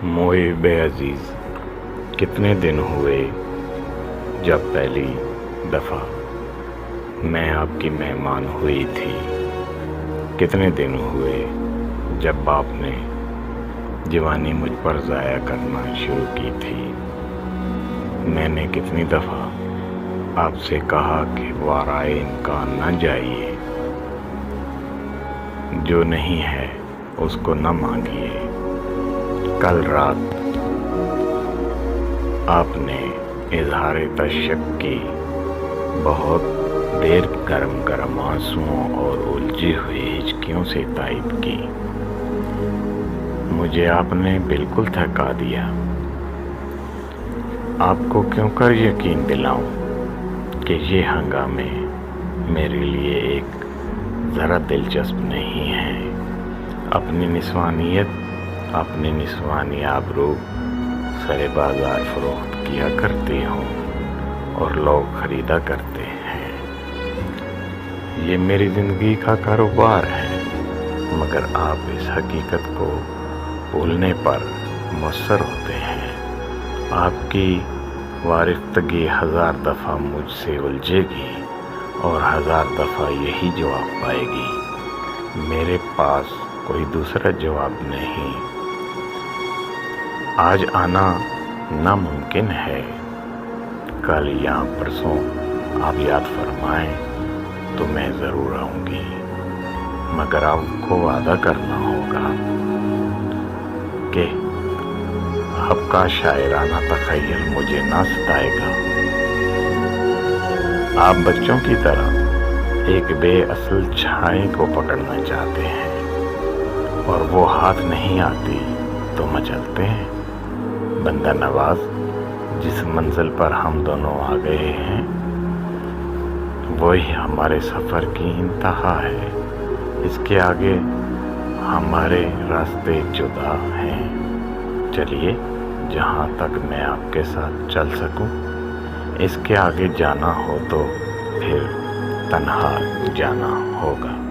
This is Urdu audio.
محب عزیز، کتنے دن ہوئے جب پہلی دفعہ میں آپ کی مہمان ہوئی تھی۔ کتنے دن ہوئے جب آپ نے جوانی مجھ پر ضائع کرنا شروع کی تھی۔ میں نے کتنی دفعہ آپ سے کہا کہ وارائے امکان نہ جائیے، جو نہیں ہے اس کو نہ مانگیے۔ کل رات آپ نے اظہار تشک کی بہت دیر گرم گرم آنسوؤں اور الجھی ہوئی ہچکیوں سے تائید کی۔ مجھے آپ نے بالکل تھکا دیا۔ آپ کو کیوں کر یقین دلاؤں کہ یہ ہنگامے میرے لیے ایک ذرا دلچسپ نہیں ہیں۔ اپنی نسوانی آبرو سر بازار فروخت کیا کرتی ہوں اور لوگ خریدا کرتے ہیں۔ یہ میری زندگی کا کاروبار ہے، مگر آپ اس حقیقت کو بھولنے پر مصر ہوتے ہیں۔ آپ کی وارفتگی 1000 دفعہ مجھ سے الجھے گی اور 1000 دفعہ یہی جواب پائے گی، میرے پاس کوئی دوسرا جواب نہیں۔ آج آنا ناممکن ہے، کل یا پرسوں آپ یاد فرمائیں تو میں ضرور آؤں گی، مگر آپ کو وعدہ کرنا ہوگا کہ آپ کا شاعرانہ تخیل مجھے نہ ستائے گا۔ آپ بچوں کی طرح ایک بے اصل چھائے کو پکڑنا چاہتے ہیں، اور وہ ہاتھ نہیں آتی تو مچلتے ہیں۔ بندہ نواز، جس منزل پر ہم دونوں آ گئے ہیں وہی ہمارے سفر کی انتہا ہے۔ اس کے آگے ہمارے راستے جدا ہیں۔ چلیے جہاں تک میں آپ کے ساتھ چل سکوں، اس کے آگے جانا ہو تو پھر تنہا جانا ہوگا۔